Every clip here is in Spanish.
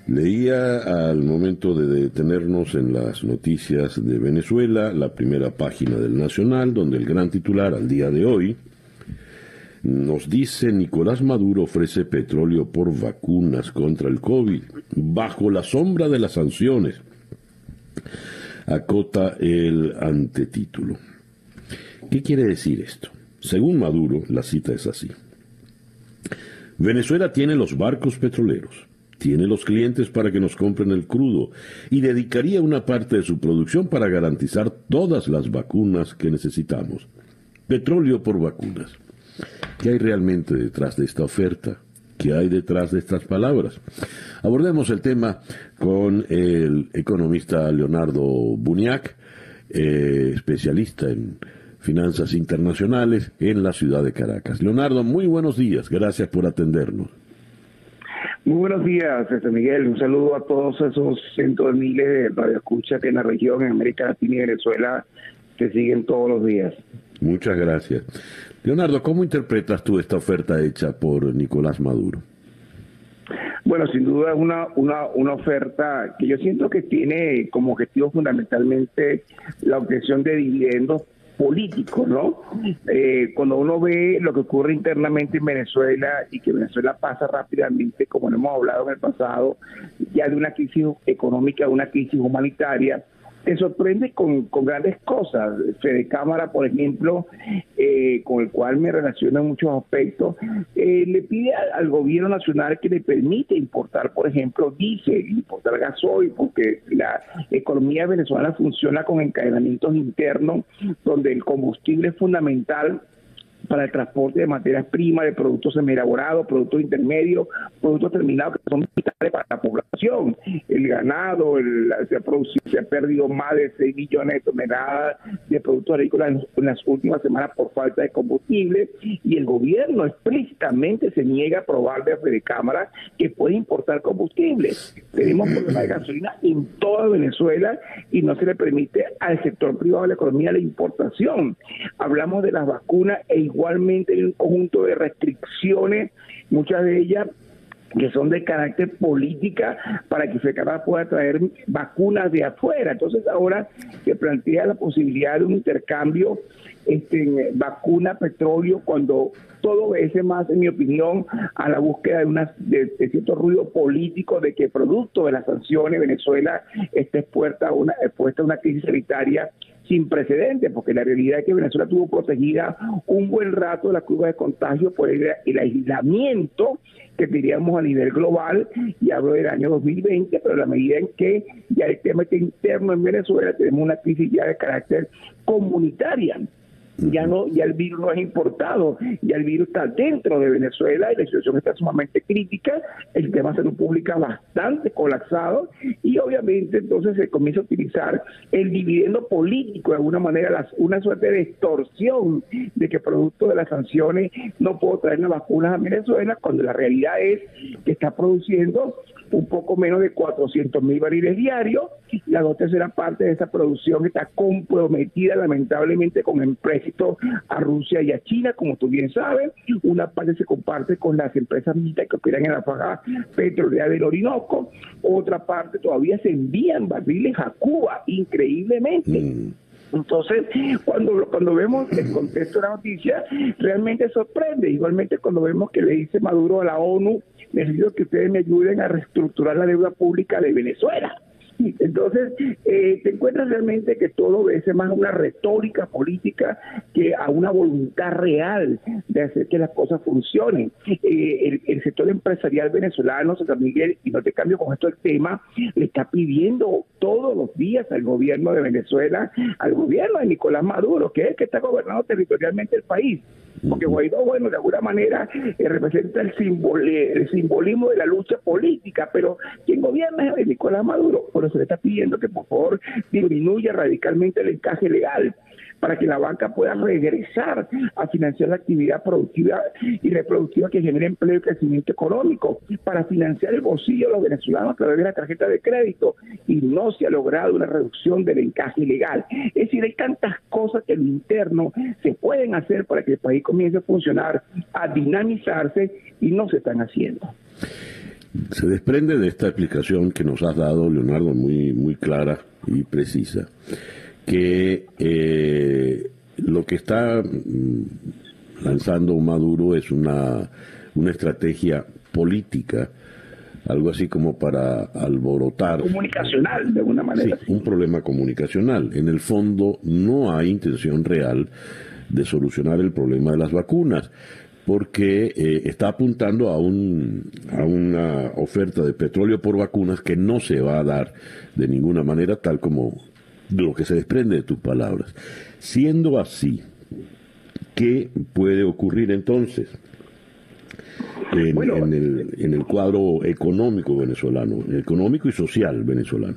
Leía al momento de detenernos en las noticias de Venezuela, la primera página del Nacional, donde el gran titular al día de hoy nos dice: Nicolás Maduro ofrece petróleo por vacunas contra el COVID, bajo la sombra de las sanciones. Acota el antetítulo. ¿Qué quiere decir esto? Según Maduro, la cita es así: Venezuela tiene los barcos petroleros, tiene los clientes para que nos compren el crudo y dedicaría una parte de su producción para garantizar todas las vacunas que necesitamos. Petróleo por vacunas. ¿Qué hay realmente detrás de esta oferta? ¿Qué hay detrás de estas palabras? Abordemos el tema con el economista Leonardo Buñac, especialista en finanzas internacionales en la ciudad de Caracas. Leonardo, muy buenos días. Gracias por atendernos. Muy buenos días, Miguel. Un saludo a todos esos cientos de miles de radioescuchas que en la región, en América Latina y Venezuela, te siguen todos los días. Muchas gracias. Leonardo, ¿cómo interpretas tú esta oferta hecha por Nicolás Maduro? Bueno, sin duda es una oferta que yo siento que tiene como objetivo fundamentalmente la obtención de dividendos políticos, ¿no? Cuando uno ve lo que ocurre internamente en Venezuela y que Venezuela pasa rápidamente, como lo hemos hablado en el pasado, ya de una crisis económica a una crisis humanitaria, te sorprende con grandes cosas. Fede Cámara, por ejemplo, con el cual me relaciono en muchos aspectos, le pide al gobierno nacional que le permite importar, por ejemplo, diésel, importar gasoil, porque la economía venezolana funciona con encadenamientos internos, donde el combustible es fundamental para el transporte de materias primas, de productos semielaborados, productos intermedios, productos terminados que son vitales para la población. El ganado, se ha perdido más de 6 millones de toneladas de productos agrícolas en las últimas semanas por falta de combustible, y el gobierno explícitamente se niega a aprobarle a Fede Cámara que puede importar combustible. Tenemos problemas de gasolina en toda Venezuela y no se le permite al sector privado de la economía la importación. Hablamos de las vacunas e igualmente hay un conjunto de restricciones, muchas de ellas que son de carácter política, para que FECAMA pueda traer vacunas de afuera. Entonces ahora se plantea la posibilidad de un intercambio vacuna, petróleo, cuando todo obedece más, en mi opinión, a la búsqueda de cierto ruido político, de que producto de las sanciones Venezuela esté expuesta a una crisis sanitaria sin precedentes, porque la realidad es que Venezuela tuvo protegida un buen rato de la curva de contagio por el aislamiento que diríamos a nivel global, y hablo del año 2020, pero a la medida en que ya el tema está interno en Venezuela, tenemos una crisis ya de carácter comunitaria. Ya el virus no es importado, ya el virus está dentro de Venezuela y la situación está sumamente crítica, el tema de salud pública bastante colapsado, y obviamente entonces se comienza a utilizar el dividendo político de alguna manera, una suerte de extorsión de que producto de las sanciones no puedo traer las vacunas a Venezuela, cuando la realidad es que está produciendo un poco menos de 400,000 barriles diarios. La 2/3 parte de esa producción está comprometida lamentablemente con empréstitos a Rusia y a China, como tú bien sabes. Una parte se comparte con las empresas militares que operan en la faja petrolera del Orinoco, otra parte todavía se envían barriles a Cuba, increíblemente. Entonces, cuando vemos el contexto de la noticia, realmente sorprende. Igualmente cuando vemos que le dice Maduro a la ONU: necesito que ustedes me ayuden a reestructurar la deuda pública de Venezuela. Entonces, te encuentras realmente que todo obedece más a una retórica política que a una voluntad real de hacer que las cosas funcionen. El sector empresarial venezolano, San Miguel, y no te cambio con esto el tema, le está pidiendo todos los días al gobierno de Venezuela, al gobierno de Nicolás Maduro, que es el que está gobernando territorialmente el país. Porque Guaidó, bueno, de alguna manera representa el simbolismo de la lucha política, pero quien gobierna es Nicolás Maduro. Por eso le está pidiendo que por favor disminuya radicalmente el encaje legal, para que la banca pueda regresar a financiar la actividad productiva y reproductiva que genere empleo y crecimiento económico, para financiar el bolsillo de los venezolanos a través de la tarjeta de crédito, y no se ha logrado una reducción del encaje ilegal. Es decir, hay tantas cosas que en lo interno se pueden hacer para que el país comience a funcionar, a dinamizarse, y no se están haciendo. Se desprende de esta explicación que nos has dado, Leonardo, muy, muy clara y precisa, que lo que está lanzando Maduro es una estrategia política, algo así como para alborotar. Comunicacional, de alguna manera. Sí, un problema comunicacional. En el fondo no hay intención real de solucionar el problema de las vacunas, porque está apuntando a una oferta de petróleo por vacunas que no se va a dar de ninguna manera, tal como lo que se desprende de tus palabras. Siendo así, ¿qué puede ocurrir entonces en el cuadro económico venezolano, económico y social venezolano?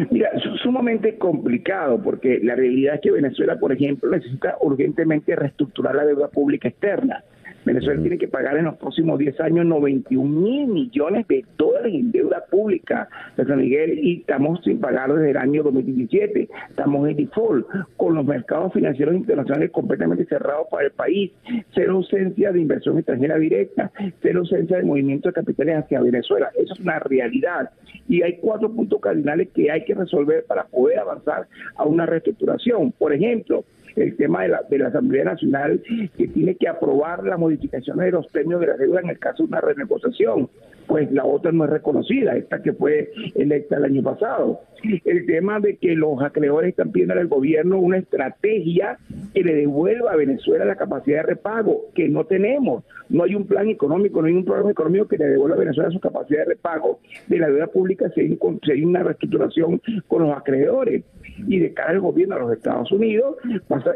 Mira, es sumamente complicado porque la realidad es que Venezuela, por ejemplo, necesita urgentemente reestructurar la deuda pública externa. Venezuela tiene que pagar en los próximos 10 años 91.000 millones de dólares en deuda pública de San Miguel, y estamos sin pagar desde el año 2017. Estamos en default, con los mercados financieros internacionales completamente cerrados para el país, cero ausencia de inversión extranjera directa, cero ausencia de movimiento de capitales hacia Venezuela. Eso es una realidad. Y hay 4 puntos cardinales que hay que resolver para poder avanzar a una reestructuración. Por ejemplo, el tema de la Asamblea Nacional, que tiene que aprobar las modificaciones de los premios de la deuda en el caso de una renegociación, pues la otra no es reconocida, esta que fue electa el año pasado. El tema de que los acreedores están pidiendo al gobierno una estrategia que le devuelva a Venezuela la capacidad de repago, que no tenemos. No hay un plan económico, no hay un programa económico que le devuelva a Venezuela su capacidad de repago de la deuda pública si hay una reestructuración con los acreedores. Y de cara al gobierno de los Estados Unidos,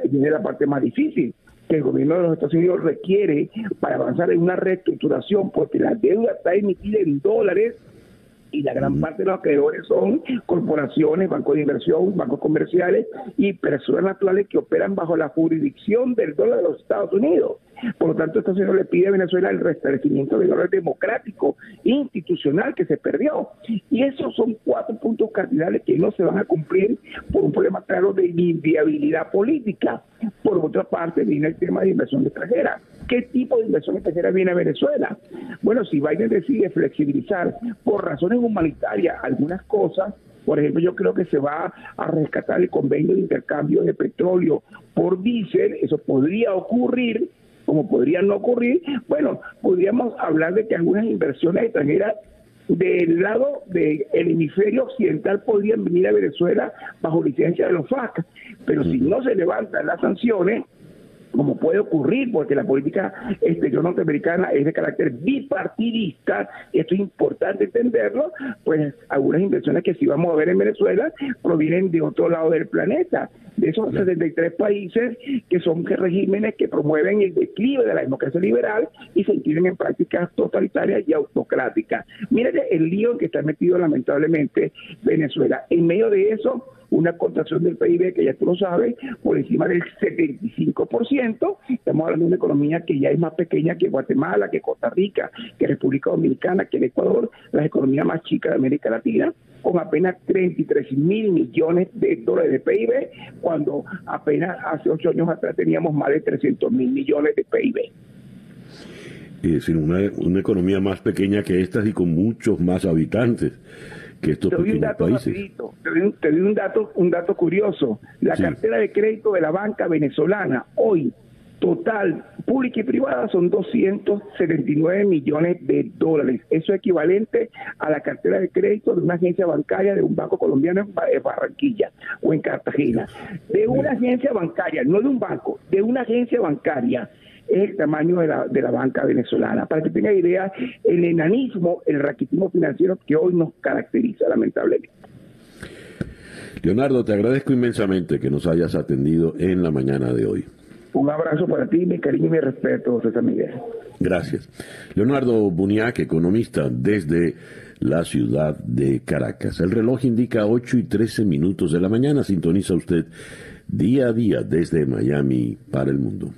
viene la parte más difícil, que el gobierno de los Estados Unidos requiere para avanzar en una reestructuración, porque la deuda está emitida en dólares y la gran parte de los acreedores son corporaciones, bancos de inversión, bancos comerciales y personas naturales que operan bajo la jurisdicción del dólar de los Estados Unidos. Por lo tanto, Estados Unidos le pide a Venezuela el restablecimiento del orden democrático institucional que se perdió. Y esos son 4 puntos cardinales que no se van a cumplir por un problema claro de inviabilidad política. Por otra parte, viene el tema de inversión extranjera. ¿Qué tipo de inversión extranjera viene a Venezuela? Bueno, si Biden decide flexibilizar por razones humanitarias algunas cosas, por ejemplo, yo creo que se va a rescatar el convenio de intercambio de petróleo por diésel, eso podría ocurrir, como podría no ocurrir. Bueno, podríamos hablar de que algunas inversiones extranjeras del lado del hemisferio occidental podrían venir a Venezuela bajo licencia de los FARC, pero si no se levantan las sanciones, como puede ocurrir, porque la política exterior norteamericana es de carácter bipartidista, esto es importante entenderlo, pues algunas inversiones que sí vamos a ver en Venezuela provienen de otro lado del planeta, de esos 73 países que son regímenes que promueven el declive de la democracia liberal y se inscriben en prácticas totalitarias y autocráticas. Mírate el lío en que está metido lamentablemente Venezuela. En medio de eso, una contracción del PIB que ya tú lo sabes, por encima del 75%, estamos hablando de una economía que ya es más pequeña que Guatemala, que Costa Rica, que República Dominicana, que el Ecuador, la economía más chica de América Latina, con apenas 33.000 millones de dólares de PIB, cuando apenas hace 8 años atrás teníamos más de 300.000 millones de PIB. Es decir, una economía más pequeña que estas y con muchos más habitantes que estos pequeños países. Rapidito, te doy un dato curioso. La cartera de crédito de la banca venezolana hoy, total, pública y privada, son 279 millones de dólares. Eso es equivalente a la cartera de crédito de una agencia bancaria de un banco colombiano en Barranquilla o en Cartagena. De una agencia bancaria, no de un banco, de una agencia bancaria. Es el tamaño de la banca venezolana. Para que tenga idea, el enanismo, el raquitismo financiero que hoy nos caracteriza, lamentablemente. Leonardo, te agradezco inmensamente que nos hayas atendido en la mañana de hoy. Un abrazo para ti, mi cariño y mi respeto, César Miguel. Gracias. Leonardo Buniac, economista desde la ciudad de Caracas. El reloj indica 8:13 de la mañana. Sintoniza usted día a día desde Miami para el mundo.